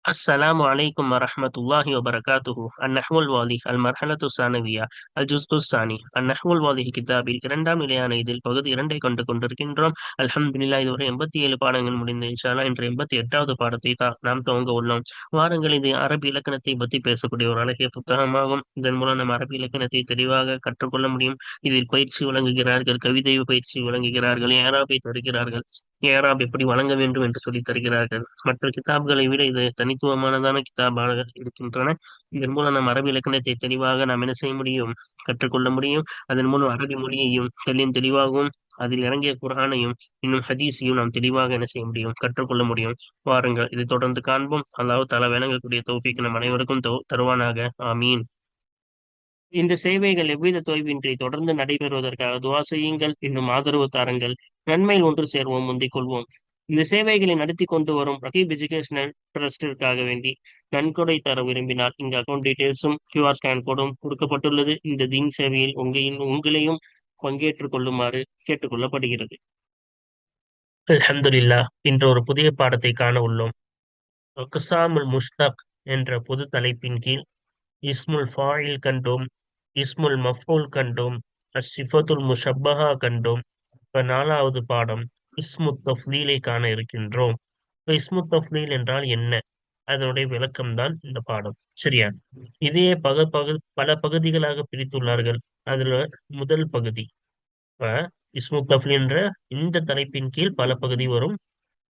السلام عليكم ورحمة الله وبركاته. النحو الواضح المرحلة الثانوية الجزء الثاني. النحو الواضح கிதாபில் இரண்டாம் நிலையான இதில் பகுதி இரண்டை கண்டு கொண்டிருக்கின்றோம். அல்ஹம்துலில்லாஹ், இதுவரை 87 பாடங்கள் முடிந்து இன்ஷா அல்லாஹ் இன்று 88வது பாடத்தை நாம் துவங்க உள்ளோம். வாருங்கள், இது அரபி இலக்கணத்தை பற்றி பேசக்கூடிய ஒரு அழகிய புத்தகமாகும். இதன் மூலம் நம்ம அரபி இலக்கணத்தை தெளிவாக கற்றுக்கொள்ள முடியும். இதில் பயிற்சி வழங்குகிறார்கள், கவிதை பயிற்சி வழங்குகிறார்கள், ஏராபை தருகிறார்கள், ஏராப் எப்படி வழங்க வேண்டும் என்று சொல்லித் தருகிறார்கள். மற்ற கிதாப்களை விட இது தனித்துவமானதான கிதாபாக இருக்கின்றன. இதன் மூலம் நாம் அரபி இலக்கணத்தை தெளிவாக நாம் என்ன செய்ய முடியும், கற்றுக்கொள்ள முடியும். அதன் மூலம் அரபி மொழியையும் தெளிவாகவும், அதில் இறங்கிய குர்ஆனையும் இன்னும் ஹதீஸையும் நாம் தெளிவாக என்ன செய்ய முடியும், கற்றுக்கொள்ள முடியும். வாருங்கள், இதை தொடர்ந்து காண்போம். அல்லாஹ் தஆலா வழங்கக்கூடிய தௌஃபீக் நம் அனைவருக்கும் தருவானாக. ஆமீன். இந்த சேவைகள் எவ்வித தொய்வின்றி தொடர்ந்து நடைபெறுவதற்காக துஆ செய்யுங்கள். இன்னும் ஆதரவு தாருங்கள். நன்மையில் ஒன்று சேர்வோம், முந்திக் கொள்வோம். இந்த சேவைகளை நடத்தி கொண்டு வரும் ரகீப் எஜுகேஷனல் ட்ரஸ்டிற்காக வேண்டி நன்கொடை தர விரும்பினால் இங்கு அக்கௌண்ட் டீடைல்ஸும் QR ஸ்கேன் கோடும் கொடுக்கப்பட்டுள்ளது. இந்த தீன் சேவையில் உங்களையும் பங்கேற்றுக் கொள்ளுமாறு கேட்டுக்கொள்ளப்படுகிறது. அல்ஹம்துலில்லாஹ், இன்று ஒரு புதிய பாடத்தை காண உள்ளோம். அக்ஸாமுல் முஷ்தக் என்ற பொது தலைப்பின் கீழ் இஸ்முல் ஃபாயில் கண்டோம், இஸ்முல் மஃபூல் கண்டோம், அஸ்ஸிஃபத்துல் முஷப்பஹா கண்டோம். இப்ப 4வது பாடம் இஸ்மு தஃலீலை காண இருக்கின்றோம். இப்ப இஸ்மு தஃலீல் என்றால் என்ன, அதனுடைய விளக்கம் தான் இந்த பாடம். சரியா? இதையே பல பகுதிகளாக பிரித்துள்ளார்கள். அதுல முதல் பகுதி, இப்ப இஸ்மு தஃலீல் என்ற இந்த தலைப்பின் கீழ் பல பகுதி வரும்.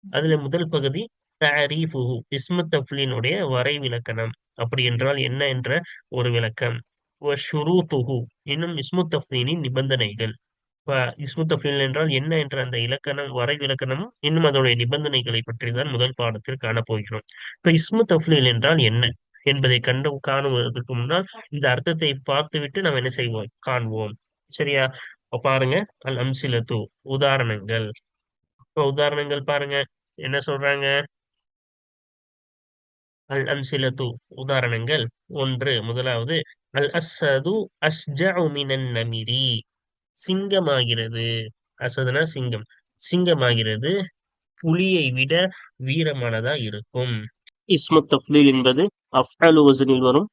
அதுல முதல் பகுதி தஅரீஃபுஹு, இஸ்மு தஃலீனுடைய வரை விளக்கணம், அப்படி என்றால் என்ன என்ற ஒரு விளக்கம். ஷுரூத்துஹு, இன்னும் இஸ்மு தஃலீனின் நிபந்தனைகள். இப்ப இஸ்மு தஃலீல் என்றால் என்ன என்ற அந்த இலக்கணம், வரை விளக்கணமும் இன்னும் அதனுடைய நிபந்தனைகளை பற்றி தான் முதல் பாடத்தில் காணப்போகிறோம். இப்ப இஸ்மு தஃலீல் என்றால் என்ன என்பதை காணுவதற்கு முன்னால் இந்த அர்த்தத்தை பார்த்துவிட்டு நாம் என்ன செய்வோம், காண்போம். சரியா? இப்ப பாருங்க, அல் அம்சிலத்து, உதாரணங்கள். இப்ப உதாரணங்கள் பாருங்க, என்ன சொல்றாங்க. அல் அம்சிலத்து, உதாரணங்கள். முதலாவது, அல் அஸ்ஸது அஸ்ஜஉ மினன் நமிரி, சிங்கமாகிறது. அசதுனா சிங்கம், சிங்கமாகிறது புலியை விட வீரமானதா இருக்கும். இஸ்மு தஃலீல் என்பது அஃஅலு வஸனில் வரும்.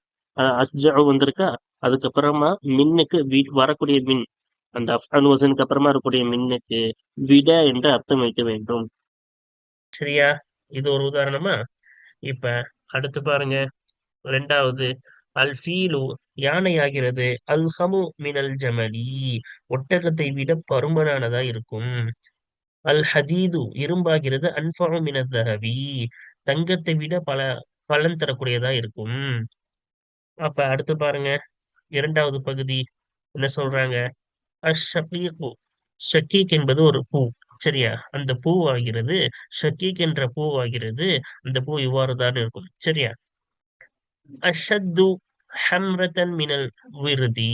அஸ்ஜஉ வந்திருக்கா, அதுக்கப்புறமா மின்னுக்கு வரக்கூடிய மின், அந்த அஃஅலு வஸனுக்கு அப்புறமா இருக்கக்கூடிய மின்னுக்கு விட என்ற அர்த்தம் வைக்க வேண்டும். சரியா? இது ஒரு உதாரணமா? இப்ப அடுத்து பாருங்க, இரண்டாவது, அல் ஃபீலு, யானை ஆகிறது. அல் ஹமு மினல் ஜமலி, ஒட்டகத்தை விட பருமனானதா இருக்கும். அல் ஹதீது, இரும்பாகிறது. அன்ஃபஉ மினத் தஹபி, தங்கத்தை விட பலன் தரக்கூடியதா இருக்கும். அப்ப அடுத்து பாருங்க, இரண்டாவது பகுதி என்ன சொல்றாங்க. அஷகீகு, ஷகீக் என்பது ஒரு பூ. சரியா? அந்த பூவாகிறது, ஷகீக் என்ற பூவாகிறது. அந்த பூ இவ்வாறு தான் இருக்கும். சரியா? அஷத்து ஹம்ரதன் மினல் வர்தி,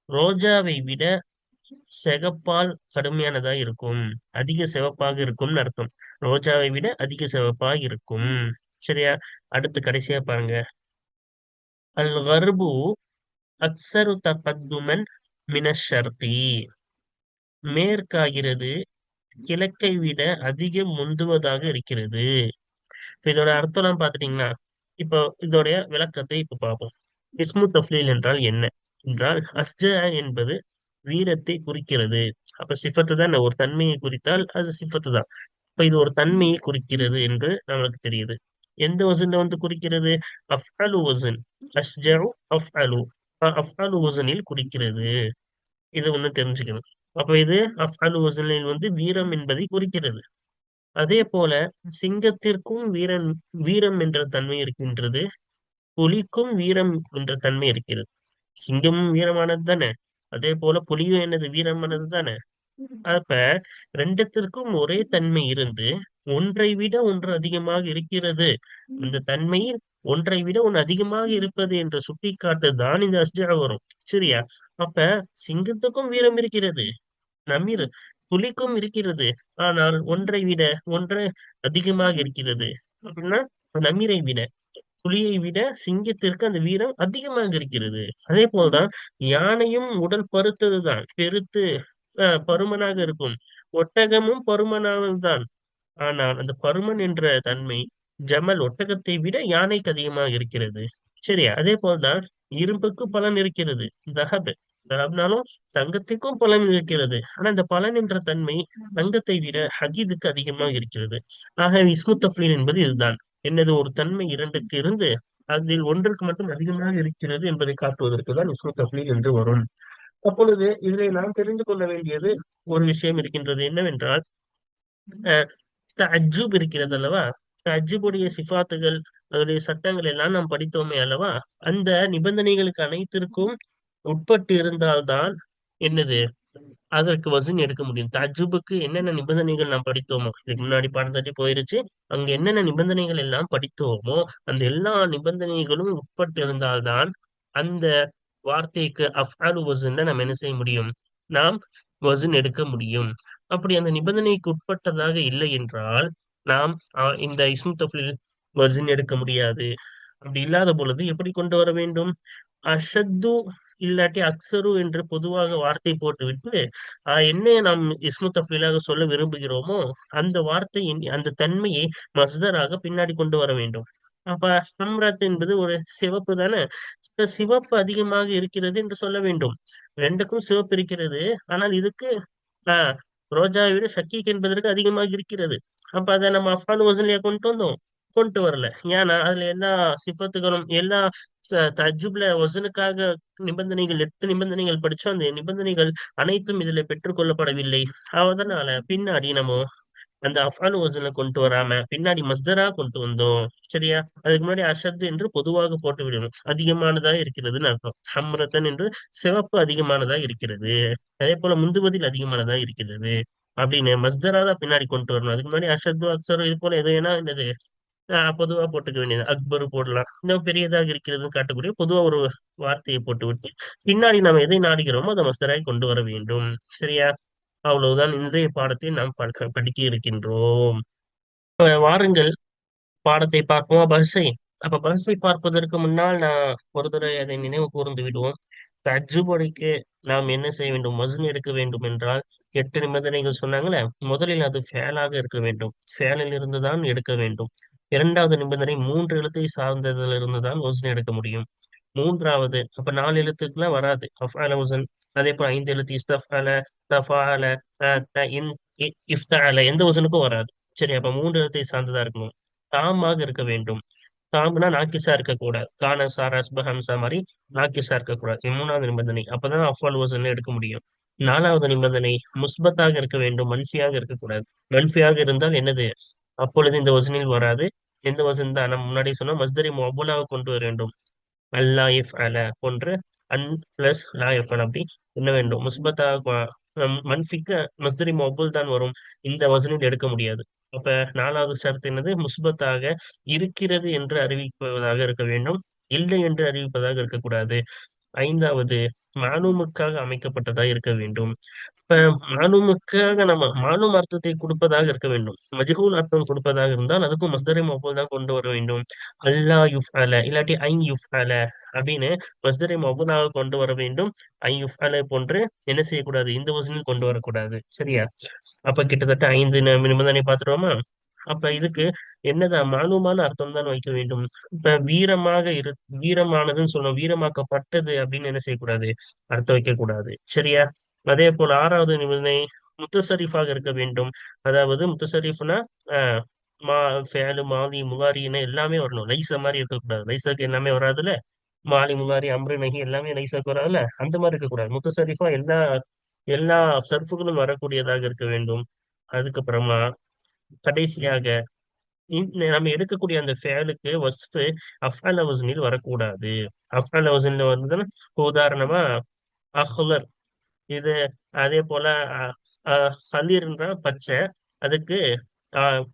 ரோஜாவை விட சிகப்பால் கடுமையானதா இருக்கும். அதிக சிவப்பாக இருக்கும்னு அர்த்தம். ரோஜாவை விட அதிக சிவப்பாக இருக்கும். சரியா? அடுத்து கடைசியா பாருங்க, அல் கர்பு அக்ஸரு தகத்துமன் மினஷ் ஷர்கி, மேற்காகிறது கிழக்கை விட அதிகம் முந்துவதாக இருக்கிறது. இப்ப இதோட அர்த்தம்லாம் பாத்துட்டீங்கன்னா, இப்போ இதோடைய விளக்கத்தை இப்ப பார்ப்போம். இஸ்மு தஃலீல் என்றால் என்ன என்றால், அஸ்ஜா என்பது வீரத்தை குறிக்கிறது. அப்ப சிஃபத்து தான், ஒரு தன்மையை குறித்தால் அது சிஃபத்து தான். இப்ப இது ஒரு தன்மையை குறிக்கிறது என்று நம்மளுக்கு தெரியுது. எந்த வசன்ல வந்து குறிக்கிறது? அஃஅலு வசன். அஸ்ஜஉ அஃஅலு, அஃஅலு வசனில் குறிக்கிறது. இது ஒண்ணு தெரிஞ்சுக்கணும். அப்ப இது அஃஅலு வசனில் வந்து வீரம் என்பதை குறிக்கிறது. அதே போல சிங்கத்திற்கும் வீரம் என்ற தன்மை இருக்கின்றது, புலிக்கும் வீரம் என்ற தன்மை இருக்கிறது. சிங்கமும் வீரமானது தானே, அதே போல புலியும் என்னது, வீரமானது தானே. அப்ப ரெண்டுத்திற்கும் ஒரே தன்மை இருந்து ஒன்றை விட ஒன்று அதிகமாக இருக்கிறது. இந்த தன்மையில் ஒன்றை விட ஒன்று அதிகமாக இருப்பது என்று சுட்டிக்காட்டுதான் இந்த அஸ்ஜா வரும். சரியா? அப்ப சிங்கத்துக்கும் வீரம் இருக்கிறது, நமீர் புலிக்கும் இருக்கிறது. ஆனால் ஒன்றை விட ஒன்று அதிகமாக இருக்கிறது. அப்படின்னா நமீரை விட, புலியை விட சிங்கத்திற்கு அந்த வீரம் அதிகமாக இருக்கிறது. அதே போல்தான் யானையும் உடல் பருத்ததுதான், பெருத்து பருமனாக இருக்கும். ஒட்டகமும் பருமனானதுதான். ஆனால் அந்த பருமன் என்ற தன்மை ஜமல் ஒட்டகத்தை விட யானைக்கு அதிகமாக இருக்கிறது. சரியா? அதே போல்தான் இரும்புக்கு பலன் இருக்கிறது. தஹப் தஹப்னாலும் தங்கத்திற்கும் பலன் இருக்கிறது. ஆனா இந்த பலன் என்ற தன்மை தங்கத்தை விட ஹதீதுக்கு அதிகமாக இருக்கிறது. ஆக இஸ்மு தஃப்லீல் என்பது இதுதான். என்னது ஒரு தன்மை இரண்டுக்கு இருந்து அதில் ஒன்றுக்கு மட்டும் அதிகமாக இருக்கிறது என்பதை காட்டுவதற்கு தான் இஸ்மு தஃப்லீல் என்று வரும். அப்பொழுது இதிலே நாம் தெரிந்து கொள்ள வேண்டியது ஒரு விஷயம் இருக்கின்றது. என்னவென்றால் அஹ் தஅஜ்ஜுப் இருக்கிறது அல்லவா? தஅஜ்ஜுபுடைய சிஃபாத்துகள், அதனுடைய சட்டங்கள் எல்லாம் நாம் படித்தோமே அல்லவா? அந்த நிபந்தனைகளுக்கு அனைத்திற்கும் உட்பட்டு இருந்தால்தான் என்னது அதற்கு வசன் எடுக்க முடியும். தஅஜ்ஜுபுக்கு என்னென்ன நிபந்தனைகள் நாம் படித்தோமோ, இதுக்கு முன்னாடி பாடத்தாட்டி போயிருச்சு. அங்க என்னென்ன நிபந்தனைகள் எல்லாம் படித்தோமோ, அந்த எல்லா நிபந்தனைகளும் உட்பட்டு இருந்தால்தான் அந்த வார்த்தைக்கு அஃஅலு வசன்ல நம்ம என்ன செய்ய முடியும்? நாம் வசன் எடுக்க முடியும். அப்படி அந்த நிபந்தனைக்கு உட்பட்டதாக இல்லை என்றால் நாம் இந்த இஸ்மு தஃலீல் வசன் எடுக்க முடியாது. அப்படி இல்லாத பொழுது எப்படி கொண்டு வர வேண்டும்? அஷத்து இல்லாட்டி அக்ஸரு என்று பொதுவாக வார்த்தை போட்டுவிட்டு என்ன நாம் இஸ்மு தஃலீலாக சொல்ல விரும்புகிறோமோ அந்த அந்த தன்மையை மஸ்தராக பின்னாடி கொண்டு வர வேண்டும். அப்ப ஹம்ரத் என்பது ஒரு சிவப்பு தானே. இப்ப சிவப்பு அதிகமாக இருக்கிறது என்று சொல்ல வேண்டும். ரெண்டுக்கும் சிவப்பு இருக்கிறது. ஆனால் இதுக்கு ஆஹ் ரோஜாவை விட ஷக்கீக் என்பதற்கு அதிகமாக இருக்கிறது. அப்ப அதை நம்ம அஃபால் வசன்லயா கொண்டு வந்தோம்? கொண்டு வரல. ஏன்னா அதுல எல்லா சிஃபத்துகளும் எல்லா தஜ்ஜுப்ல வசனுக்காக நிபந்தனைகள் 8 நிபந்தனைகள் படிச்சோம். அந்த நிபந்தனைகள் அனைத்தும் இதுல பெற்றுக் கொள்ளப்படவில்லை. அதனால பின்னாடி நம்ம அந்த அஃபால் வசன கொண்டு வராம பின்னாடி மஸ்தரா கொண்டு வந்தோம். சரியா? அதுக்கு முன்னாடி அஷத் என்று பொதுவாக போட்டு விடணும். அதிகமானதா இருக்கிறதுன்னு அர்த்தம். ஹம்ரத்தன் என்று சிவப்பு அதிகமானதா இருக்கிறது. அதே போல முந்துவதில் அதிகமானதா இருக்கிறது அப்படின்னு மஸ்தரா தான் பின்னாடி கொண்டு வரணும். அதுக்கு முன்னாடி அஷத்து அக்சரு இது போல எது வேணா என்னது பொதுவா போட்டுக்க வேண்டியது. அக்பர் போடலாம். இன்னும் பெரியதாக இருக்கிறதுன்னு காட்டக்கூடிய பொதுவா ஒரு வார்த்தையை போட்டு விட்டு பின்னாடி நாம் எதை நாடுகிறோமோ அதை மஸ்தராய் கொண்டு வர வேண்டும். சரியா? அவ்வளவுதான் இன்றைய பாடத்தை நாம் படிக்க இருக்கின்றோம். வாருங்கள் பாடத்தை பார்ப்போம். பஸ்ஸை அப்ப பஸ்ஸை பார்ப்பதற்கு முன்னால் நான் ஒரு தடவை அதை நினைவு கூர்ந்து விடுவோம். தஜ்ஜுபடிக்கு நாம் என்ன செய்ய வேண்டும்? மஸ்ன் எடுக்க வேண்டும் என்றால் 8 நிபந்தனைகள் சொன்னாங்களே. முதலில் அது ஃபேலாக இருக்க வேண்டும். ஃபேலில் இருந்து தான் எடுக்க வேண்டும். இரண்டாவது நிபந்தனை 3 எழுத்தை சார்ந்ததிலிருந்து இருந்து தான் வஸ்ன் எடுக்க முடியும். மூன்றாவது அப்ப 4 எழுத்துக்குலாம் வராது. அஃஅல வஸன். அதே போல 5 எழுத்து இஸ்தஃஅல, தஃஅல, அ த இன் இஃப்தஅல எந்த வசனுக்கும் வராது. சரி அப்ப 3 எழுத்தை சார்ந்ததா இருக்கணும். தாமாக இருக்க வேண்டும். தாம்னா நாக்கிஸா இருக்கக்கூடாது. கான, சார, அஸ்ப, ஹம்ஸா மாதிரி நாக்கிஸா இருக்கக்கூடாது. இது 3வது நிபந்தனை. அப்பதான் அஃஅல் வஸன்ல எடுக்க முடியும். 4வது நிபந்தனை முஸ்பத்தாக இருக்க வேண்டும். மன்ஃபியாக இருக்கக்கூடாது. மன்ஃபியாக இருந்தால் என்னது? அப்பொழுது இந்த வசனில் வராது. எந்த வசன் தான் நம்ம முன்னாடி சொன்னா மஸ்தரி முஅவ்வலாக கொண்டு வர வேண்டும். அல்லா இஃப் அல போன்று அன் பிளஸ் லா இஃப் அல் அப்படி என்ன வேண்டும் முஸ்பத்தா மன்ஃபிக்கு மஸ்தரி மொபுல் தான் வரும். இந்த வசனில் எடுக்க முடியாது. அப்ப 4வது ஷரத்து என்னது? முஸ்பத்தாக இருக்கிறது என்று அறிவிப்பதாக இருக்க வேண்டும். இல்லை என்று அறிவிப்பதாக இருக்கக்கூடாது. 5வது மாலூமுக்காக அமைக்கப்பட்டதா இருக்க வேண்டும். இப்ப மாலூமுக்காக நம்ம மாலூம் அர்த்தத்தை கொடுப்பதாக இருக்க வேண்டும். மஜ்ஹூல் அர்த்தம் கொடுப்பதாக இருந்தால் அதுக்கும் மஸ்தரை மொபைல் தான் கொண்டு வர வேண்டும். அல்லா யுஃப் அல இல்லாட்டி ஐ யுஃப் அல அப்படின்னு மஸ்தரை மொபைலாக கொண்டு வர வேண்டும். ஐ யுஃப் அல போன்று என்ன செய்யக்கூடாது? இந்த வசனில் கொண்டு வரக்கூடாது. சரியா? அப்ப கிட்டத்தட்ட 5 நிபந்தனை பார்த்துருவோமா? அப்ப இதுக்கு என்னதான் மாலூமான அர்த்தம் தான் வைக்க வேண்டும். இப்ப வீரமானதுன்னு சொல்லணும். வீரமாக்கப்பட்டது அப்படின்னு என்ன செய்யக்கூடாது? அர்த்தம் வைக்க கூடாது. சரியா? அதே போல 6வது நிபந்தனை முத்தசரிஃபாக இருக்க வேண்டும். அதாவது முத்தசரிஃப்னா ஆஹ் மா ஃபேலு மாலி முலாரின்னு எல்லாமே வரணும். லைச மாதிரி இருக்கக்கூடாது. லைசாக்கு எல்லாமே வராதுல்ல. மாலி முலாரி அம்ரு நஹி எல்லாமே லைசாக்கு வராதுல்ல. அந்த மாதிரி இருக்கக்கூடாது. முத்தசரிஃபா எல்லா எல்லா சர்ஃபுகளும் வரக்கூடியதாக இருக்க வேண்டும். அதுக்கப்புறமா கடைசியாக நம்ம எடுக்கக்கூடிய அந்த ஃபேலுக்கு வஸ்ஃபு அஃஅல வஸ்னில் வரக்கூடாது. அஃஅல வஸ்னில் வந்து உதாரணமா அஹ்லர் இது அதே போல சலீர்ன்ற பச்சை அதுக்கு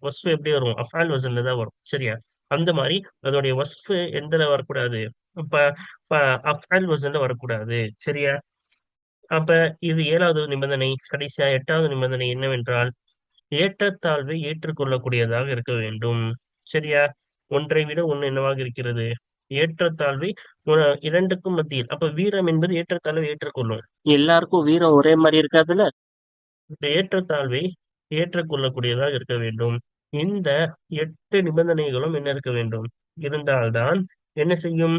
வஸ்ஃபு எப்படி வரும்? அஃஅல் வசன்ல தான் வரும். சரியா? அந்த மாதிரி அதோடைய வஸ்ஃபு எந்தல வரக்கூடாது? இப்ப இப்ப அஃஅல் வசன்ல வரக்கூடாது. சரியா? அப்ப இது 7வது நிபந்தனை. கடைசியா 8வது நிபந்தனை என்னவென்றால் ஏற்றத்தாழ்வை ஏற்றுக்கொள்ளக்கூடியதாக இருக்க வேண்டும். சரியா? ஒன்றை விட ஒண்ணு என்னவாக இருக்கிறது? ஏற்றத்தாழ்வை இரண்டுக்கும் மத்தியில். அப்ப வீரம் என்பது ஏற்றத்தாழ்வை ஏற்றுக்கொள்ளும். எல்லாருக்கும் வீரம் ஒரே மாதிரி இருக்காதுல்ல. இந்த ஏற்றத்தாழ்வை ஏற்றுக்கொள்ளக்கூடியதாக இருக்க வேண்டும். இந்த 8 நிபந்தனைகளும் என்ன இருக்க வேண்டும், இருந்தால்தான் என்ன செய்யும்.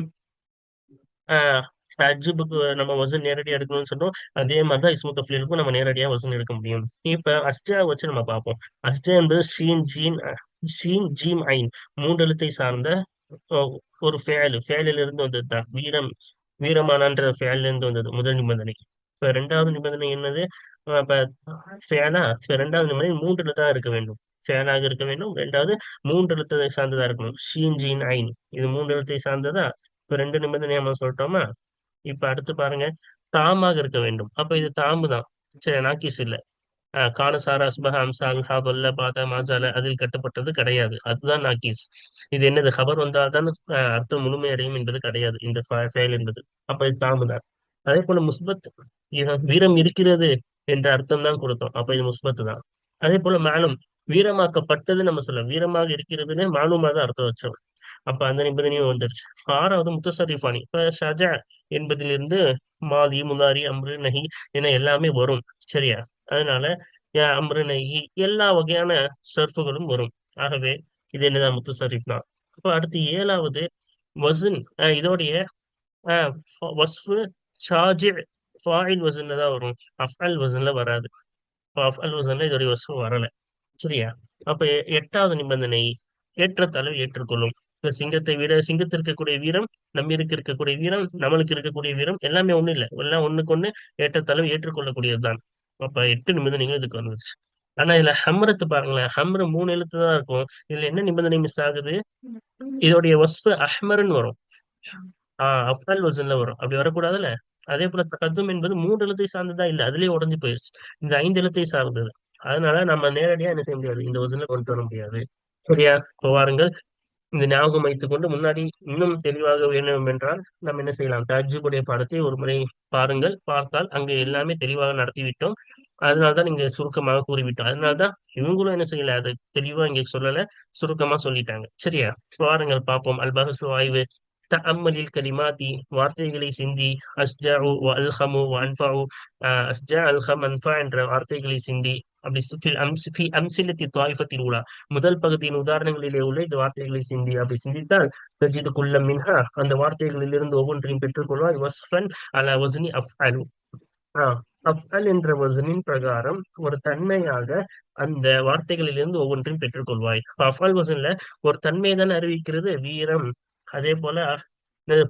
ஆஹ் தஜ்ஜுபுக்கு நம்ம வசன் நேரடியா எடுக்கணும்னு சொன்னோம். அதே மாதிரிதான் இஸ்மு தஃப்லீலுக்கும் நம்ம நேரடியா வசன் எடுக்க முடியும். இப்ப அஸ்ஜா வச்சு நம்ம பார்ப்போம். அஸ்ஜா என்பது ஷீன் ஜீம் ஐன், மூன்று எழுத்தை சார்ந்த அஹ், ஒரு ஃபேலில் இருந்து வந்தது தான் வீரம். வீரமானன்ற ஃபேலில் இருந்து வந்தது முதல் நிபந்தனை. இப்ப இரண்டாவது நிபந்தனை என்னது? இப்ப ஃபேலா, இப்ப இரண்டாவது நிபந்தனை மூன்று எழுத்தா இருக்க வேண்டும். ஃபேலாக இருக்க வேண்டும். இரண்டாவது மூன்று எழுத்தை சார்ந்ததா இருக்கணும். ஷீன் ஜீன் ஐன், இது மூன்று எழுத்தை சார்ந்ததா. இப்ப ரெண்டு நிபந்தனை நம்ம சொல்லிட்டோமா. இப்ப அடுத்து பாருங்க, தாமாக இருக்க வேண்டும். அப்ப இது தாம்பு தான். சரி, நாக்கிஸ் இல்ல. கால சாரா அஸ்பஹ அம்சா அல்ஹா வல்ல பாதா மாசால அதில் கட்டப்பட்டது கிடையாது, அதுதான் நாக்கிஸ். இது என்னது, ஹபர் வந்தால்தான் அர்த்தம் முழுமையடையும் என்பது கிடையாது இந்த ஃபேல் என்பது. அப்ப இது தாம்பு தான். அதே போல முஸ்பத், வீரம் இருக்கிறது என்ற அர்த்தம் தான் கொடுத்தோம், அப்ப இது முஸ்பத் தான். அதே போல மாலும், வீரமாக்கப்பட்டது நம்ம சொல்ல, வீரமாக இருக்கிறதுன்னு மாலுமா தான் அர்த்தம் வச்சோம். அப்ப அந்த நிபந்தனையும் வந்துருச்சு. ஆறாவது முத்தசரிஃபானி. இப்ப ஷஜா என்பதிலிருந்து மாலி முலாரி அம்ரு நஹி என எல்லாமே வரும். சரியா? அதனால அம்ரு நஹி எல்லா வகையான சர்ஃபுகளும் வரும். ஆகவே இது என்னதான் முத்தசரிஃப் தான். அப்ப அடுத்து ஏழாவது வசன். இதோடைய அஹ், வஸ்ஃபு ஷாஜி ஃபாயில் வசன்ல தான் வரும், அஃஅல் வசன்ல வராது. அஃஅல் வசன்ல இதோடைய வஸ்ஃபு வரல. சரியா? அப்ப எட்டாவது நிபந்தனை, ஏற்றத்தாழ்வு ஏற்றுக்கொள்ளும். இப்ப சிங்கத்தை விட சிங்கத்திற்கு இருக்கக்கூடிய வீரம், நம்மிற்கு இருக்கக்கூடிய வீரம், நம்மளுக்கு இருக்கக்கூடிய வீரம் எல்லாமே ஒண்ணு இல்ல, எல்லாம் ஒண்ணுக்கு ஒண்ணு ஏற்றத்தாழ்வு ஏற்றுக்கொள்ளக்கூடியதுதான். அப்ப 8 நிபந்தனைகள் இதுக்கு வந்துருச்சு. ஆனா இதுல ஹம்ரத்து பாருங்களேன், ஹம்ரு மூணு எழுத்து தான் இருக்கும். இதுல என்ன நிபந்தனை மிஸ் ஆகுது? இதோடைய வஸ்ஃபு அஹ்மருன்னு வரும். அஃபல் வசன்ல வரும், அப்படி வரக்கூடாதுல்ல. அதே போல தகத்தும் என்பது மூன்று எழுத்தை சார்ந்ததா இல்ல, அதுலயே உடஞ்சு போயிருச்சு. இந்த 5 எழுத்தை சார்ந்தது. அதனால நம்ம நேரடியா என்ன செய்ய முடியாது, இந்த வசன்ல கொண்டு வர முடியாது. சரியா? இப்போ வாருங்கள், இந்த ஞாபகம் வைத்துக் கொண்டு முன்னாடி இன்னும் தெளிவாக வேண்டும் என்றால் நம்ம என்ன செய்யலாம், தஜ்ஜுடைய பாடத்தை ஒரு முறை பாருங்கள். பார்த்தால் அங்க எல்லாமே தெளிவாக நடத்திவிட்டோம். அதனாலதான் இங்க சுருக்கமாக கூறிவிட்டோம். அதனாலதான் இவங்களும் என்ன செய்யல, அது தெளிவா இங்க சொல்லல, சுருக்கமா சொல்லிட்டாங்க. சரியா? பாருங்கள், பார்ப்போம். அல்பஹசு ஆய்வு. தஅம்மலில் கலிமாத்தி, வார்த்தைகளை சிந்தி. அஸ்ஜாஉ வ அல்ஹமு வ அன்ஃபஉ. அஸ்ஜா அல்ஹம் அன்ஃபா என்ற வார்த்தைகளை சிந்தி. அப்படி ஃபி அம்சிலத்தி தாயிஃபத்தில் உலா, முதல் பகுதியின் உதாரணங்களிலே உள்ள இந்த வார்த்தைகளை சிந்தி. அப்படி சிந்தித்தால் தஜிது குல்ல மின்ஹா, அந்த வார்த்தைகளிலிருந்து ஒவ்வொன்றையும் பெற்றுக்கொள்வாய். வஸ்ஃபன் அலா வஸ்னி அஃஅலு. ஆஹ் அஃஅல் என்ற வசனின் பிரகாரம் ஒரு தன்மையாக அந்த வார்த்தைகளிலிருந்து ஒவ்வொன்றையும் பெற்றுக்கொள்வாய். அஃஅல் வசன்ல ஒரு தன்மையை தான் அறிவிக்கிறது, வீரம். அதே போல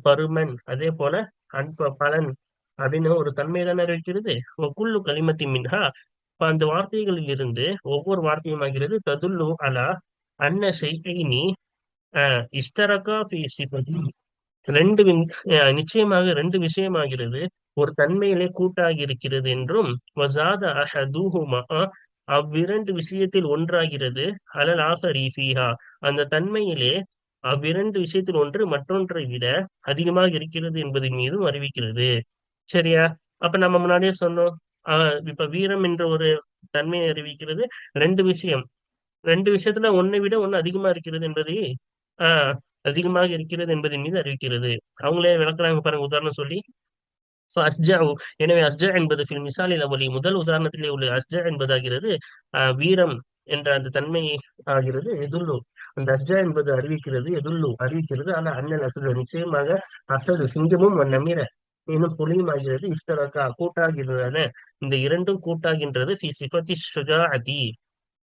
பருமன். அதே போல பலன் அப்படின்னு ஒரு தன்மையை தான் அறிவிக்கிறது. குல்லு கலிமத்தி மின்ஹா, இப்ப அந்த வார்த்தைகளில் இருந்து ஒவ்வொரு வார்த்தையும் ஆகிறது ததுல்லு அலா அன்ன ஷைஇனி இஷ்தரகா ஃபி சிஃபதி. ரெண்டு நிச்சயமாக ரெண்டு விஷயமாகிறது ஒரு தன்மையிலே கூட்டாகி இருக்கிறது என்றும், வசாத அஹதுஹுமா, அவ்விரண்டு விஷயத்தில் ஒன்றாகிறது, அலல் ஆசரி ஃபீஹா, அந்த தன்மையிலே அவ்விரண்டு விஷயத்தில் ஒன்று மற்றொன்றை விட அதிகமாக இருக்கிறது என்பதன் மீதும் அறிவிக்கிறது. சரியா? அப்ப நம்ம முன்னாடியே சொன்னோம். இப்ப வீரம் என்ற ஒரு தன்மையை அறிவிக்கிறது. ரெண்டு விஷயம், ரெண்டு விஷயத்துல ஒன்னை விட ஒன்னு அதிகமா இருக்கிறது என்பதை, ஆஹ் அதிகமாக இருக்கிறது என்பதன் மீது அறிவிக்கிறது. அவங்களே விளக்குறாங்க பாருங்க, உதாரணம் சொல்லி. அஸ்ஜாஉ, எனவே அஸ்ஜா என்பது ஃபில் மிசாலில் அவலி, முதல் உதாரணத்திலே உள்ள அஸ்ஜா என்பதாகிறது வீரம் என்ற அந்த தன்மை ஆகிறது. எதுல்லு, அந்த அஸ்ஜா என்பது அறிவிக்கிறது, எதுல்லு அறிவிக்கிறது. ஆனா அண்ணல் அசது, நிச்சயமாக அசது சிங்கமும் நம்மிற இன்னும் புலியும் ஆகிறது. இஃப்தரக்கா கூட்டாகிறது, இந்த இரண்டும் கூட்டாகின்றது. ஃபி சிஃபத்தி ஷுஜாஅதி,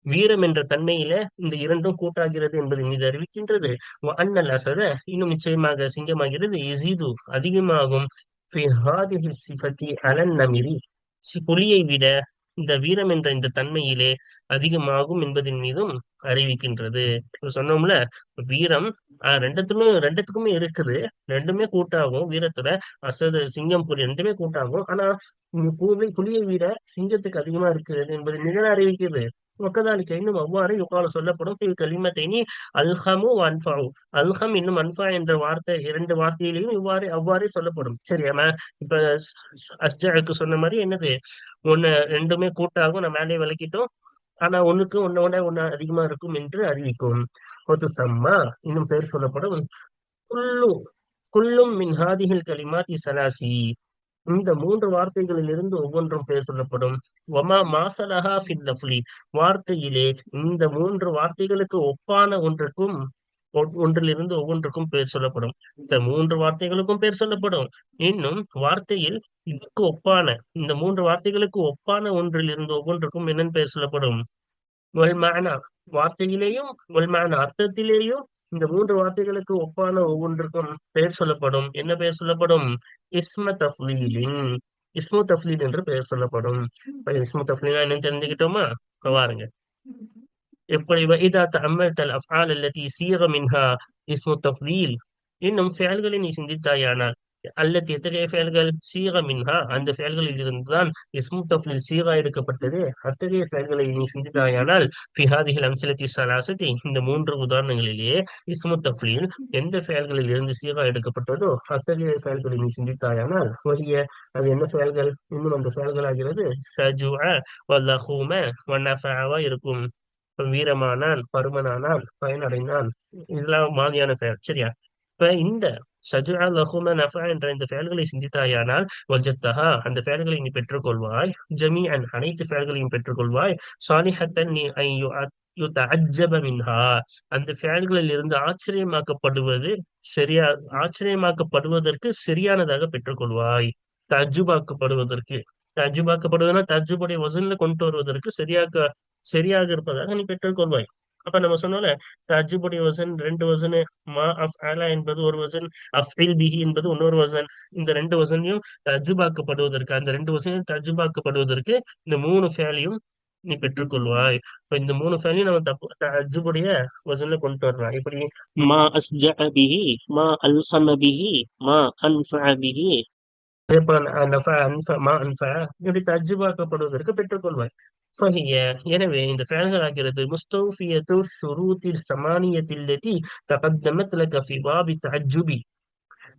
வீரம் என்ற தன்மையில இந்த இரண்டும் கூட்டாகிறது என்பதை மீது அறிவிக்கின்றது. அண்ணல் அசத, இன்னும் நிச்சயமாக சிங்கமாகிறது. இசீது அதிகமாகும். ஃபி ஹாதிஹி ஸிஃபத்தி அலன் நமிரி, புலியை விட இந்த வீரம் என்ற இந்த தன்மையிலே அதிகமாகும் என்பதன் மீதும் அறிவிக்கின்றது. இப்ப சொன்னோம்ல, வீரம் ரெண்டுத்துக்குமே இருக்குது. ரெண்டுமே கூட்டாகும் வீரத்துல. அசது சிங்கம் புலி ரெண்டுமே கூட்டாகும். ஆனா புலியை விட சிங்கத்துக்கு அதிகமா இருக்கிறது என்பதை நிகழ அறிவிக்கிறது. ஒக்கதாலிக்க, இன்னும் அவ்வாறு யுகால சொல்லப்படும். ஃபில் கலிமத்தைனி அல்ஹமு அன்ஃபஉ, அல்ஹம் இன்னும் அன்ஃபா என்ற வார்த்தை, இரண்டு வார்த்தையிலையும் அவ்வாறே சொல்லப்படும். சரியாம? இப்ப அஸ்ஜாக்கு சொன்ன மாதிரி என்னது, ஒண்ணு ரெண்டுமே கூட்டாகும், நம்ம மேலே விளக்கிட்டோம். ஆனா ஒண்ணுக்கு ஒன்னோட ஒண்ணு அதிகமா இருக்கும் என்று அறிவிக்கும். ஒத்து சம்மா, இன்னும் பேர் சொல்லப்படும். குல்லு குல்லும் மின் ஹாதிஹில் கலிமாத்தி சலாசி, இந்த மூன்று வார்த்தைகளில் இருந்து ஒவ்வொன்றும் பெயர் சொல்லப்படும். ஒமா மாசலஹா ஃபில் லஃப்லி, வார்த்தையிலே இந்த மூன்று வார்த்தைகளுக்கு ஒப்பான ஒன்றுக்கும் ஒன்றிலிருந்து ஒவ்வொன்றுக்கும் பெயர் சொல்லப்படும். இந்த மூன்று வார்த்தைகளுக்கும் பெயர் சொல்லப்படும். இன்னும் வார்த்தையில் இதற்கு ஒப்பான, இந்த மூன்று வார்த்தைகளுக்கு ஒப்பான ஒன்றில் இருந்து ஒவ்வொன்றுக்கும் என்னன்னு பெயர் சொல்லப்படும். வல்மானா, வார்த்தையிலேயும் வல்மானா அர்த்தத்திலேயும் இந்த மூன்று வார்த்தைகளுக்கு ஒப்பான ஒவ்வொன்றுக்கும் பெயர் சொல்லப்படும். என்ன பெயர் சொல்லப்படும்? இஸ்ம தஃலீலின், இஸ்மு தஃலீல் என்று பெயர் சொல்லப்படும். இப்ப இஸ்மு தஃலீலா என்னன்னு தெரிஞ்சுக்கிட்டோமா? இப்ப பாருங்க எப்படி இதா தஅம்மல்தல் அஃஆல் அல்லதி சீக மின்ஹா இஸ்மு தஃலீல், இன்னும் செயல்களை நீ சிந்தித்தாயானால் அல்லது எத்தகைய செயல்கள் சீக மின்ஹா அந்த செயல்களில் இருந்துதான் இஸ்மு தஃலீல் சீகா எடுக்கப்பட்டது, அத்தகைய செயல்களை நீ சிந்தித்தாயானால் ஃபி ஹாதிஹில் அம்ஸலத்தி ஸலாஸத்தி, இந்த மூன்று உதாரணங்களிலேயே இஸ்மு தஃலீல் எந்த செயல்களில் இருந்து சீகா எடுக்கப்பட்டதோ அத்தகைய செயல்களை நீ சிந்தித்தாயானால் வஹிய, அது என்ன செயல்கள்? இன்னும் அந்த செயல்கள் ஆகிறது ஷஜுஅ வல்லஹூம வன்னஃபஅவா இருக்கும். வீரமானான், பருமனானான், பயனடைந்தான், இதெல்லாம் மாதிரியான செயல். சரியா? இப்ப இந்த சஜுஆ லஹும நஃபா என்ற இந்த செயல்களை சிந்தித்தாயானால் வஜத்தஹா அந்த செயல்களை நீ பெற்றுக்கொள்வாய், ஜமீஅன் அனைத்து செயல்களையும் பெற்றுக்கொள்வாய், சாலிஹத்தன் நீ யுதஅஜ்ஜப மின்ஹா அந்த செயல்களில் இருந்து ஆச்சரியமாக்கப்படுவது சரியா, ஆச்சரியமாக்கப்படுவதற்கு சரியானதாக பெற்றுக்கொள்வாய். தஜ்ஜுபாக்கப்படுவதற்கு, தஜ்ஜுபாக்கப்படுவதுன்னா தஜ்ஜுபுடைய வசன்ல கொண்டு வருவதற்கு சரியாக இருப்பதாக நீ பெற்றுக்கொள்வாய். அப்ப நம்ம சொன்னோம்ல, தஜ்ஜுபுடைய வசன் ரெண்டு வசனு, மா அஃப் அலா என்பது ஒரு வசன், அஃபில் பிஹி என்பது இன்னொரு வசன். இந்த ரெண்டு வசனையும் தஜ்ஜுபாக்கப்படுவதற்கு, அந்த ரெண்டு வசனையும் தஜ்ஜுபாக்கப்படுவதற்கு இந்த மூணு ஃபேலையும் நீ பெற்றுக்கொள்வாய். இப்ப இந்த மூணு ஃபேலையும் நம்ம தஜ்ஜுபுடைய வசன்ல கொண்டு வரலாம். இப்படி மா அஸ்ஜஅ பிஹி, மா அல்ஹம பிஹி, மா அன்ஃபஅ பிஹி, அதே போல நஃபஅ அன்ஃபஅ மா அன்ஃபஅ, இப்படி தஜ்ஜுபாக்கப்படுவதற்கு பெற்றுக்கொள்வாய். ஃபஹிய, எனவே இந்த ஃபேல்கள் ஆகிறது முஸ்தௌஃபியத்து ஷுரூத்தில் ஸமானியத்தில்லதி தகத்தமத் லக ஃபி பாபி தஅஜ்ஜுபி,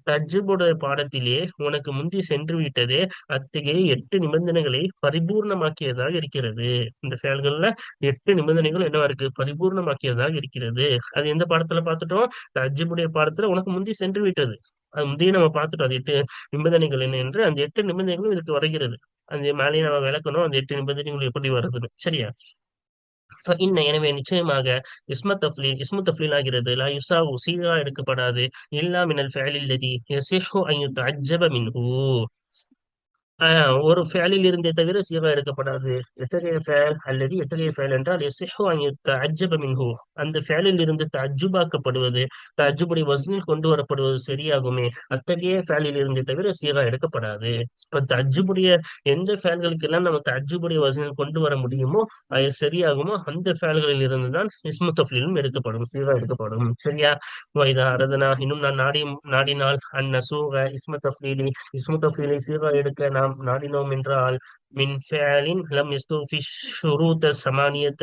தஜ்ஜுபுடைய பாடத்திலே உனக்கு முந்தி சென்று விட்டதே அத்தகைய 8 நிபந்தனைகளை பரிபூர்ணமாக்கியதாக இருக்கிறது. இந்த செயல்கள்ல 8 நிபந்தனைகள் என்னவா இருக்கு? பரிபூர்ணமாக்கியதாக இருக்கிறது. அது எந்த பாடத்துல பார்த்துட்டோம்? தஜ்ஜுபுடைய பாடத்துல உனக்கு முந்தி சென்று விட்டது. அது முந்தைய நம்ம பார்த்துட்டோம். அது 8 நிபந்தனைகள் என்ன என்று. அந்த 8 நிபந்தனைகளும் இதுக்கு வருகிறது. அந்த மேலேயே நம்ம விளக்கணும் அந்த 8 நிபந்தனைகள் எப்படி வருதுன்னு. சரியா? எனவே நிச்சயமாக இஸ்மு தஃலீல் ஆகிறது லா யுசாவு சீரா எடுக்கப்படாது இல்லா மினல் ஃபஅலில் லதி யஸிஹு அன் யுதஅஜ்ஜப மின்ஹு, ஒரு ஃபேலில் இருந்தே தவிர சீரா எடுக்கப்படாது. எத்தகைய ஃபேல் அல்லது எத்தகைய ஃபேல் என்றால் யஸிஹு அன் யுதஅஜ்ஜப மின்ஹு, அந்த ஃபேலில் இருந்து தஅஜ்ஜுபாக்கப்படுவது, தஅஜ்ஜுபுடைய வஸ்னில் கொண்டு வரப்படுவது சரியாகுமே, அத்தகைய ஃபேலில் இருந்தே தவிர சீரா எடுக்கப்படாது. இப்ப தஅஜ்ஜுபுடைய எந்த ஃபேல்களுக்கெல்லாம் நம்ம தஅஜ்ஜுபுடைய வஸ்னில் கொண்டு வர முடியுமோ அது சரியாகுமோ அந்த ஃபேல்களில் இருந்து தான் இஸ்மு தஃலீலும் எடுக்கப்படும், சீரா எடுக்கப்படும். சரியா? வைதா அரதனா, இன்னும் நான் நாடினால் அந்நசூக இஸ்மு தஃலீலை சீரா எடுக்க நாம் நாடினோம் என்றால் மின் ஃபஅலின் லம் யஸ்தூஃபி ஷுரூத ஸமானியத,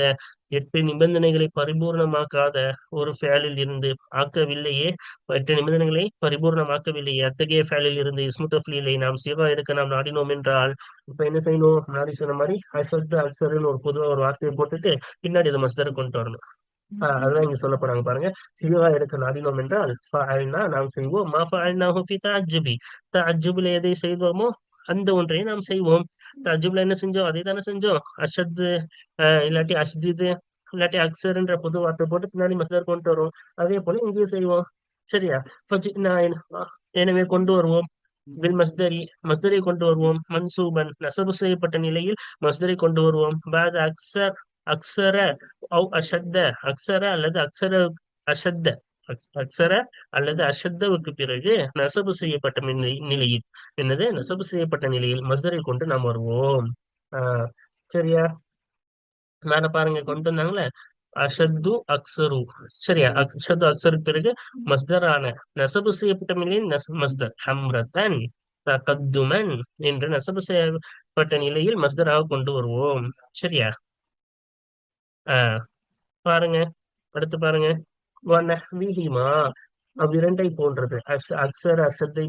8 நிபந்தனைகளை பரிபூர்ணமாக்காத ஒரு ஃபேலில் இருந்து ஆக்கவில்லையே, 8 நிபந்தனைகளை பரிபூர்ணமாக்கவில்லையே அத்தகைய ஃபேலில் இருந்து இஸ்மு தஃலீலை நாம் சீரா எடுக்க நாம் நாடினோம் என்றால் இப்ப என்ன செய்யணும்? முன்னாடி சொன்ன மாதிரி அசத்து அக்சருன்னு ஒரு பொதுவா ஒரு வார்த்தையை போட்டுட்டு பின்னாடி அதை மஸ்தரை கொண்டு வரணும். அதுதான் இங்க சொல்ல போறாங்க பாருங்க. சிறுவா எடுக்க நாடினோம் என்றால் ஃபஅல்னா நாம் செய்வோம், மா ஃபஅல்னாஹு ஃபி தஅஜ்ஜுபி, தஅஜ்ஜுபில் எதை செய்தோமோ அந்த ஒன்றை நாம் செய்வோம். தஅஜ்ஜுப்ல என்ன செஞ்சோம்? அதே தானே செஞ்சோம். அஷத்து இல்லாட்டி அஷ்திது இல்லாட்டி அக்சர்ன்ற பொது வார்த்தை போட்டு பின்னாடி மஸ்தர் கொண்டு வருவோம். அதே போல இங்கேயும் செய்வோம். சரியா? ஃபஜினா, எனவே கொண்டு வருவோம். bil மஸ்தரி, மஸ்தரை கொண்டு வருவோம். மன்சூபன், நசபு செய்யப்பட்ட நிலையில் மஸ்தரை கொண்டு வருவோம். பாத அக்சர், அக்சர அஷத்த, அக்சர அல்லது அஷத்த, அக்சர அல்லது அஷத்தவுக்கு பிறகு நசபு செய்யப்பட்ட நிலையில், என்னது நசபு செய்யப்பட்ட நிலையில் மஸ்தரை கொண்டு நாம் வருவோம். ஆஹ் சரியா? மேல பாருங்க கொண்டு வந்தாங்களே, அஷத்து அக்சரு. சரியா? அஷத்து அக்சருக்கு பிறகு மஸ்தரான நசபு செய்யப்பட்ட நிலையில் மஸ்தர் ஹம்ரத்தன் தகத்துமன் என்று நசபு செய்யப்பட்ட நிலையில் மஸ்தராக கொண்டு வருவோம். சரியா? ஆஹ் பாருங்க, அடுத்து பாருங்க. வநஹ்விஹிமா, அவ்விரண்டை போன்றது. அக்ஸர அசத்தை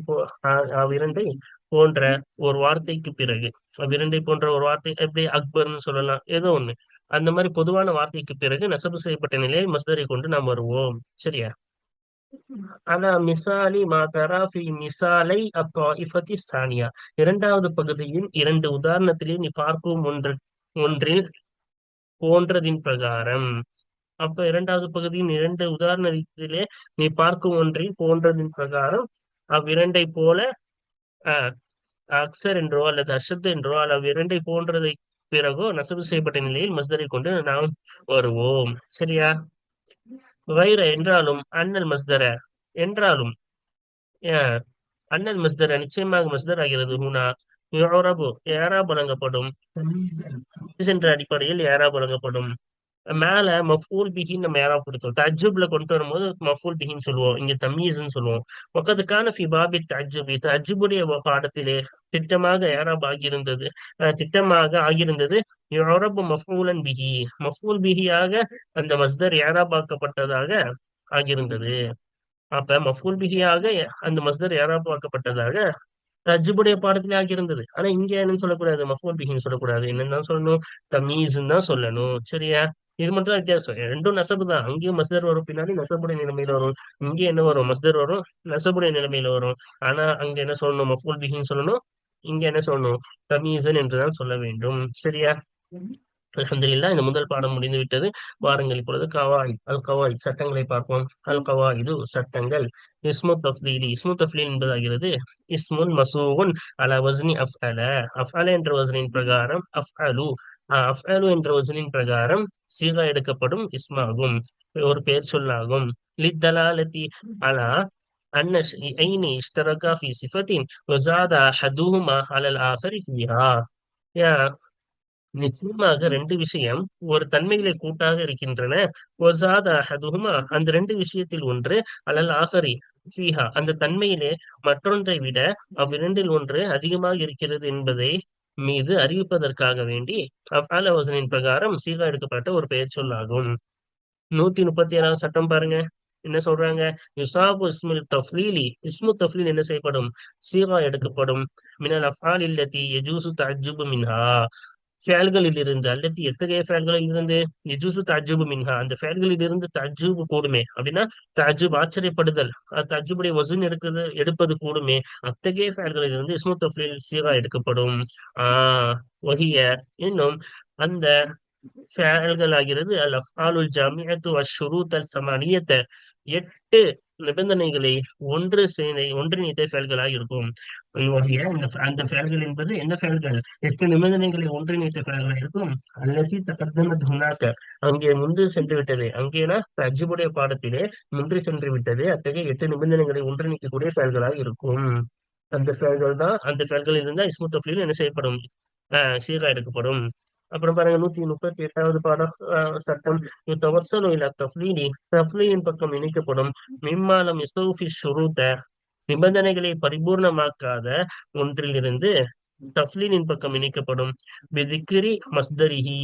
அவ்விரண்டை போன்ற ஒரு வார்த்தைக்கு பிறகு, அவ்விரண்டை போன்ற ஒரு வார்த்தை எப்படி அக்பர்னு சொல்லலாம், ஏதோ ஒண்ணு. அந்த மாதிரி பொதுவான வார்த்தைக்கு பிறகு நசபு செய்யப்பட்ட நிலையில் மஸ்தரை கொண்டு நாம் வருவோம். சரியா? அலா மிசாலி மா தரா ஃபி மிசாலை அத்தாயிஃபத்தி சானியா. இரண்டாவது பகுதியின் இரண்டு உதாரணத்திலே நீ பார்க்கும் ஒன்றில் போன்றதின் பிரகாரம். அப்ப இரண்டாவது பகுதியின் இரண்டு உதாரணத்திலே நீ பார்க்கும் ஒன்றில் போன்றதின் பிரகாரம் அவ்விரண்டை போல அஹ், அக்சர் என்றோ அல்லது அஷத் என்றோ அல்லது இரண்டை போன்றதை பிறகோ நசபு செய்யப்பட்ட நிலையில் மஸ்தரை கொண்டு நாம் வருவோம். சரியா? வைர என்றாலும் அண்ணல் மஸ்தர என்றாலும் அஹ், அண்ணல் மஸ்தர நிச்சயமாக மஸ்தர் ஆகிறது. ஹுனா யுரபு ஏராப் வழங்கப்படும். என்ற அடிப்படையில் ஏராப் வழங்கப்படும். மேல மஃபூல் பிஹின்னு நம்ம யாராவது கொடுத்தோம். தஜ்ஜுப்ல கொண்டு வரும்போது மஃபூல் பிஹின்னு சொல்லுவோம், இங்க தமீஸ்ன்னு சொல்லுவோம். வக்கதுக்கான ஃபி பாபி தஜ்ஜுபி, தஜ்ஜுபுடைய பாடத்திலே திட்டமாக யாராப் ஆகியிருந்தது, திட்டமாக ஆகியிருந்தது. யுரபு மஃபூலன் பிஹி, மஃபூல் பிஹியாக அந்த மஸ்தர் யாராபாக்கப்பட்டதாக ஆகியிருந்தது. அப்ப மஃபூல் பிஹியாக அந்த மஸ்தர் யாராபாக்கப்பட்டதாக தஜ்ஜுபுடைய பாடத்திலே ஆகியிருந்தது. ஆனா இங்க என்னன்னு சொல்லக்கூடாது, மஃபூல் பிஹின்னு சொல்லக்கூடாது. என்னன்னு தான் சொல்லணும்? தமீஸ்ன்னு தான் சொல்லணும். சரியா? இது மட்டும் தான் வித்தியாசம். ரெண்டும் நசபு தான். அங்கேயும் மஸ்தர் வரும், பின்னாடி நசபுடைய நிலைமையில வரும். இங்கே என்ன வரும்? மஸ்தர் வரும், நசபுடைய நிலைமையில வரும். ஆனா அங்க என்ன சொல்லணும்? மஃபூல் பிஹின்னு சொல்லணும். இங்க என்ன சொல்லணும்? தமீசன் என்றுதான் சொல்ல வேண்டும். சரியா? அல்ஹம்துலில்லாஹ், இந்த முதல் பாடம் முடிந்து விட்டது. வாருங்கள் இப்பொழுது கவாயித் அல் கவாயித் சட்டங்களை பார்ப்போம். அல் கவாயிது சட்டங்கள். இஸ்மு தஃப்தீலி, இஸ்மு தஃப்லீல் என்பதாகிறது இஸ்முன் மசூகுன் அலா வஸ்னி அஃஅல. அஃஅல என்ற வஸ்னின் பிரகாரம் அஃஅலு, அஃஅலு என்ற வஸ்னின் பிரகாரம் சீகா எடுக்கப்படும் இஸ்மாகும், ஒரு பெயர் சொல்லாகும். லித்தலாலதி அலா அன்ன ஷைஇனைனி இஷ்தரகா ஃபி சிஃபத்தின் வஸாத அஹதுஹுமா அலல் ஆஃபரி ஃபீஹா. நிச்சயமாக ரெண்டு விஷயம் ஒரு தன்மைகளை கூட்டாக இருக்கின்றன. ஒசாத அஹதுஹுமா, அந்த ரெண்டு விஷயத்தில் ஒன்று, அலல் ஆஃபரி ஃபீஹா, அந்த தன்மையிலே மற்றொன்றை விட அவ்விரண்டில் ஒன்று அதிகமாக இருக்கிறது என்பதை மீது அறிவிப்பதற்காக வேண்டி அஃஅல வஸனின் பிரகாரம் சீகா எடுக்கப்பட்ட ஒரு பெயர் சொல்லாகும். 137வது சட்டம் பாருங்க. என்ன சொல்றாங்க? யுசாபு இஸ்முல் தஃப்லீலி, இஸ்மு தஃப்லீல் என்ன செய்யப்படும்? சீகா எடுக்கப்படும். மினல் அஃஆல் இல்லதி யஜூசு தஅஜ்ஜுபு மின்ஹா, ஃபேல்களில் இருந்து, அல்லது எத்தகைய ஃபேல்களில் இருந்து? யஜூசு தஅஜ்ஜுபு மின்ஹா, அந்த ஃபேல்களில் இருந்து தஅஜ்ஜுபு கூடுமே. அப்படின்னா தஅஜ்ஜுப் ஆச்சரியப்படுதல், தஅஜ்ஜுபுடைய வஸன் எடுப்பது கூடுமே. அத்தகைய ஃபேல்களில் இருந்து இஸ்மு தஃப்லீல் சீகா எடுக்கப்படும். வஹிய, இன்னும் அந்த ஃபேல்கள் ஆகிறது அல் அஃஆலுல் ஜாமிஅத்து வஷ்ஷுரூத் அல் ஸமானியத்த, 8 நிபந்தனைகளை ஒன்றிணைத்த ஃபேல்களாக இருக்கும். அந்த ஃபேல்கள் என்பது என்ன ஃபேல்கள்? 8 நிபந்தனைகளை ஒன்றிணைத்த ஃபேல்களாக இருக்கும். அல்லதி தகத்தமத் ஹுனாக, அங்கே முன்பு சென்று விட்டது. அங்கேனா தஜ்ஜுபுடைய பாடத்திலே முன்றி சென்று விட்டது. அத்தகைய 8 நிபந்தனைகளை ஒன்றிணைக்கக்கூடிய ஃபேல்களாக இருக்கும். அந்த ஃபேல்கள் தான், அந்த ஃபேல்களில் இருந்தா இஸ்மு தஃப்லீல் என்ன செய்யப்படும்? சீரா எடுக்கப்படும். அப்புறம் பாருங்க 138வது பாடம், சட்டம். தவசலு இலா தஃப்லீலி, தஃப்லீலின் பக்கம் இணைக்கப்படும். மிம்மாலம் யஸ்தௌஃபி ஷுரூத, நிபந்தனைகளை பரிபூர்ணமாக்காத ஒன்றிலிருந்து தஃப்லீலின் பக்கம் இணைக்கப்படும். பிதிக்ரி மஸ்தரிஹி,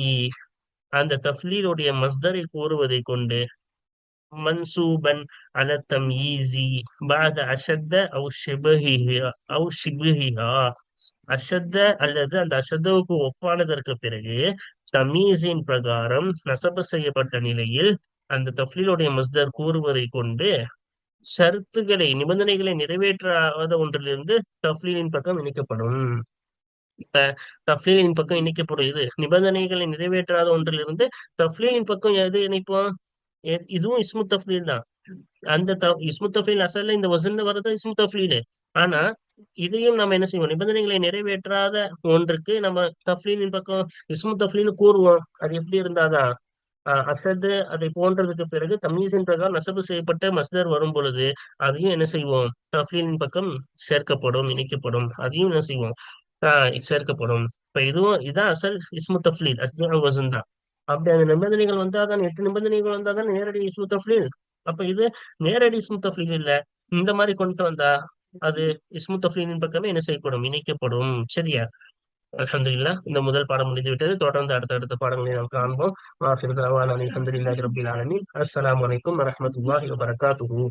அந்த தஃப்லீலுடைய மஸ்தரை கூறுவதை கொண்டு. மன்சூபன் அல தம்யீசி பாத அஷத்த அவு ஷிபஹிஹா, அஷத்த அல்லது அந்த அஷத்தவுக்கு ஒப்பானதற்கு பிறகு தமீஸின் பிரகாரம் நசப செய்யப்பட்ட நிலையில் அந்த தஃப்லீலுடைய மஸ்தர் கூறுவதை கொண்டு ஷர்த்துகளை, நிபந்தனைகளை நிறைவேற்றாத ஒன்றிலிருந்து தஃப்லீலின் பக்கம் இணைக்கப்படும். இப்ப தஃப்லீலின் பக்கம் இணைக்கப்படும் இது நிபந்தனைகளை நிறைவேற்றாத ஒன்றிலிருந்து தஃப்லீலின் பக்கம் எது இணைப்போம்? இதுவும் இஸ்மு தஃப்லீல் தான். அந்த இஸ்மு தஃப்லீல் அசல்ல இந்த வசன்ல வரது இஸ்மு தஃப்லீல். ஆனா இதையும் நம்ம என்ன செய்வோம்? நிபந்தனைகளை நிறைவேற்றாத ஒன்றுக்கு நம்ம தஃப்லீலின் பக்கம் இஸ்மு தஃப்லீல் கூறுவோம். அது எப்படி இருந்தாதான் அசது அதை போன்றதுக்கு பிறகு தமீஸின் பிரகாரம் நசபு செய்யப்பட்ட மஸ்தர் வரும் பொழுது அதையும் என்ன செய்வோம்? தஃப்லீலின் பக்கம் சேர்க்கப்படும், இணைக்கப்படும். அதையும் என்ன செய்வோம்? சேர்க்கப்படும். இப்ப இதுவும் இதான் அசல் இஸ்மு தஃப்லீல், அஸ்மா வசன் தான். அப்படி அந்த நிபந்தனைகள் வந்தாதான், 8 நிபந்தனைகள் வந்தாதான் நேரடி இஸ்மு தஃப்லீல். அப்ப இது நேரடி இஸ்மு தஃப்லீல் இல்ல. இந்த மாதிரி கொண்டு வந்தா அது இஸ்மு தஃப்லீலின் பக்கமே என்ன செய்யப்படும்? இணைக்கப்படும். சரியா? அல்ஹம்துலில்லாஹ், இந்த முதல் பாடம் முடிந்து விட்டது. தொடர்ந்து அடுத்தடுத்த பாடங்களை நாம் காண்போம். ஆஃபிரு தஅவானா அல்ஹம்துலில்லாஹி ரப்பில் ஆலமீன். அஸ்ஸலாமு அலைக்கும் வரஹ்மத்துல்லாஹி வபரகாத்துஹு.